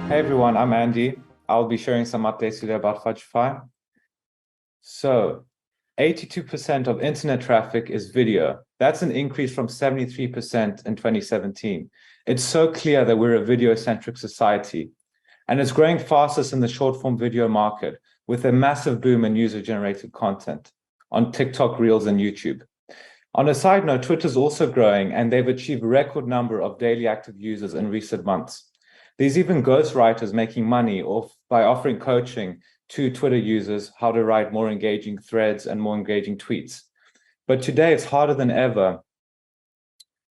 Hey everyone, I'm Andy. I'll be sharing some updates today about Fudgify. So, 82% of internet traffic is video. That's an increase from 73% in 2017. It's so clear that we're a video-centric society, and it's growing fastest in the short-form video market with a massive boom in user-generated content on TikTok, Reels, and YouTube. On a side note, Twitter's also growing, and they've achieved a record number of daily active users in recent months. There's even ghostwriters making money by offering coaching to Twitter users how to write more engaging threads and more engaging tweets. But today it's harder than ever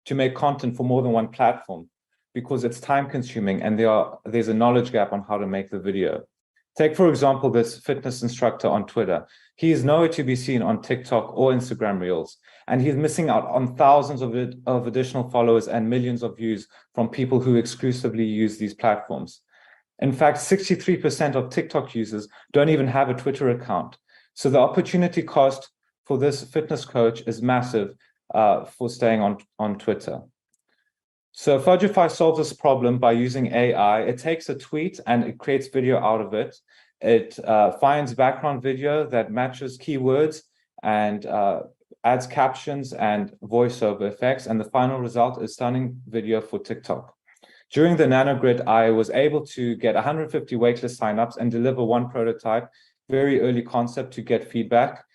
to make content for more than one platform because it's time consuming and there's a knowledge gap on how to make the video. Take, for example, this fitness instructor on Twitter. He is nowhere to be seen on TikTok or Instagram Reels, and he's missing out on thousands of additional followers and millions of views from people who exclusively use these platforms. In fact, 63% of TikTok users don't even have a Twitter account. So the opportunity cost for this fitness coach is massive for staying on Twitter. So Fudgify solves this problem by using AI. It takes a tweet and it creates video out of it. It finds background video that matches keywords and adds captions and voiceover effects. And the final result is stunning video for TikTok. During the NanoGrid, I was able to get 150 waitlist signups and deliver one prototype, very early concept to get feedback.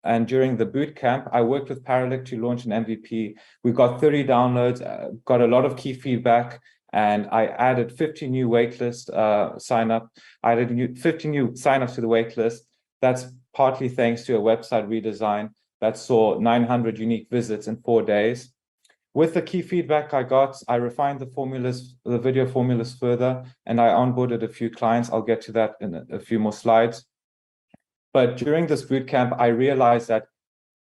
And during the bootcamp, I worked with Paralect to launch an MVP. We got 30 downloads, got a lot of key feedback, and I added 50 new waitlist signup. I added 50 new signups to the waitlist. That's partly thanks to a website redesign that saw 900 unique visits in 4 days. With the key feedback I got, I refined the video formulas further, and I onboarded a few clients. I'll get to that in a few more slides. But during this bootcamp, I realized that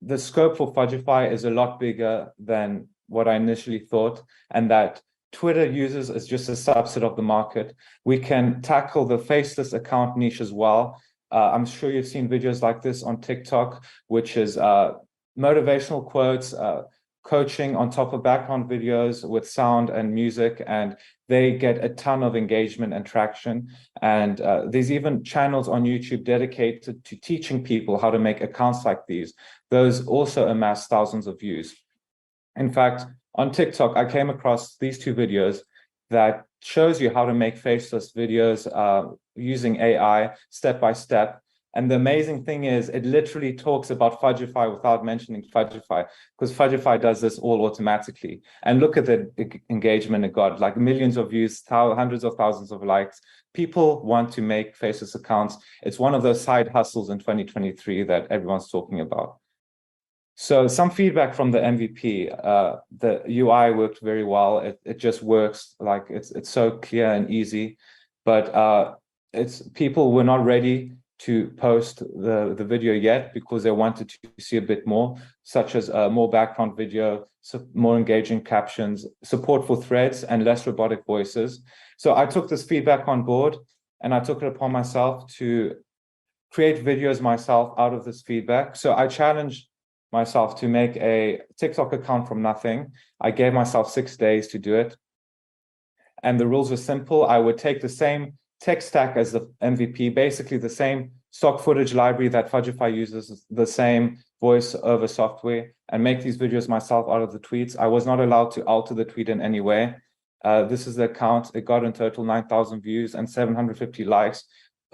the scope for Fudgify is a lot bigger than what I initially thought, and that Twitter users is just a subset of the market. We can tackle the faceless account niche as well. I'm sure you've seen videos like this on TikTok, which is motivational quotes, coaching on top of background videos with sound and music, and they get a ton of engagement and traction. And there's even channels on YouTube dedicated to teaching people how to make accounts like these. Those also amass thousands of views. In fact, on TikTok, I came across these two videos that shows you how to make faceless videos using AI step by step. And the amazing thing is it literally talks about Fudgify without mentioning Fudgify, because Fudgify does this all automatically. And look at the engagement it got, like millions of views, hundreds of thousands of likes. People want to make faceless accounts. It's one of those side hustles in 2023 that everyone's talking about. So some feedback from the MVP. The UI worked very well. It just works, like it's so clear and easy, but people were not ready to post the video yet because they wanted to see a bit more, such as more background video, more engaging captions, support for threads, and less robotic voices. So I took this feedback on board and I took it upon myself to create videos myself out of this feedback. So I challenged myself to make a TikTok account from nothing. I gave myself 6 days to do it. And the rules were simple. I would take the same tech stack as the MVP, basically the same stock footage library that Fudgify uses, the same voice over software, and make these videos myself out of the tweets. I was not allowed to alter the tweet in any way. This is the account. It got in total 9,000 views and 750 likes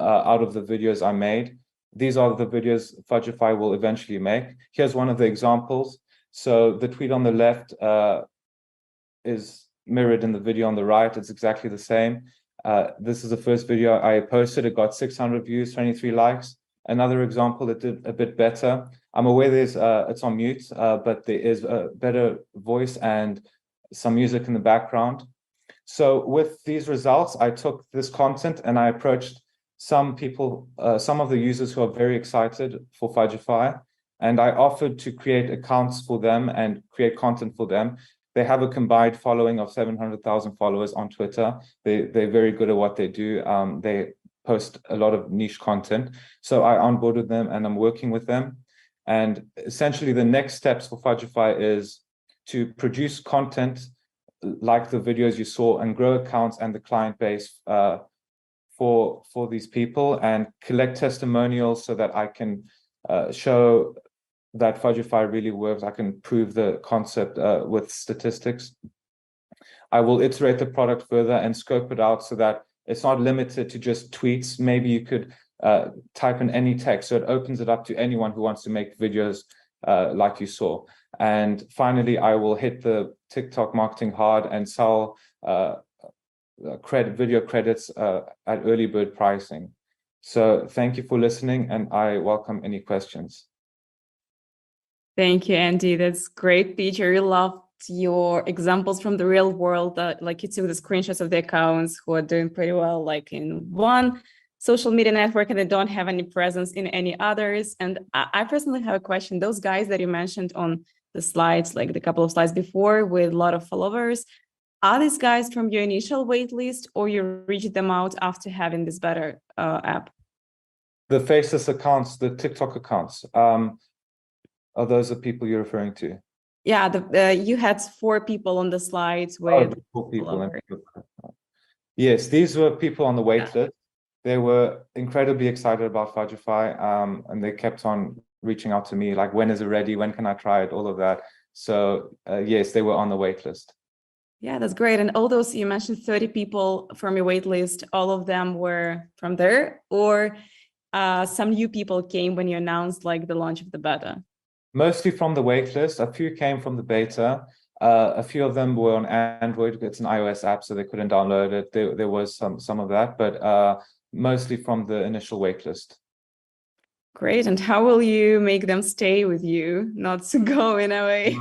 out of the videos I made. These are the videos Fudgify will eventually make. Here's one of the examples. So the tweet on the left is mirrored in the video on the right. It's exactly the same. This is the first video I posted. It got 600 views, 23 likes. Another example, it did a bit better. I'm aware it's on mute, but there is a better voice and some music in the background. So with these results, I took this content and I approached some people, some of the users who are very excited for Fudgify, and I offered to create accounts for them and create content for them. They have a combined following of 700,000 followers on Twitter. They're very good at what they do. They post a lot of niche content. So I onboarded them and I'm working with them. And essentially the next steps for Fudgify is to produce content like the videos you saw and grow accounts and the client base for these people and collect testimonials so that I can show that Fudgify really works. I can prove the concept with statistics. I will iterate the product further and scope it out so that it's not limited to just tweets. Maybe you could type in any text, so it opens it up to anyone who wants to make videos like you saw. And finally, I will hit the TikTok marketing hard and sell video credits at early bird pricing. So thank you for listening, and I welcome any questions. Thank you, Andy. That's great pitch. I really loved your examples from the real world. Like you took the screenshots of the accounts who are doing pretty well, like in one social media network, and they don't have any presence in any others. And I personally have a question. Those guys that you mentioned on the slides, like the couple of slides before, with a lot of followers, are these guys from your initial wait list, or you reached them out after having this better app? The faceless accounts, the TikTok accounts, are those the people you're referring to? Yeah, you had 4 people on the slides with 4 people. Yes, these were people on the wait list. They were incredibly excited about Fudgify, and they kept on reaching out to me, like, when is it ready? When can I try it? All of that. So yes, they were on the wait list. Yeah, that's great. And all those, you mentioned 30 people from your wait list, all of them were from there, or some new people came when you announced like the launch of the beta? Mostly from the wait list. A few came from the beta. A few of them were on Android. It's an iOS app, so they couldn't download it. There was some of that, but mostly from the initial wait list. Great. And how will you make them stay with you, not to go in a way?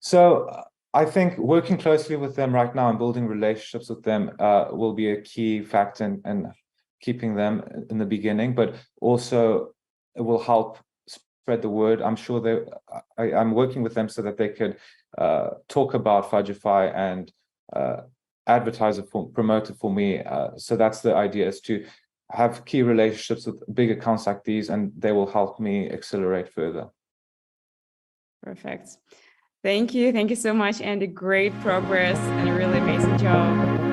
So I think working closely with them right now and building relationships with them will be a key factor in keeping them in the beginning, but also it will help spread the word. I'm sure I'm working with them so that they could talk about Fudgify and advertise it, promote it for me. So that's the idea, is to have key relationships with big accounts like these, and they will help me accelerate further. Perfect. Thank you. Thank you so much, Andy. Great progress and a really amazing job.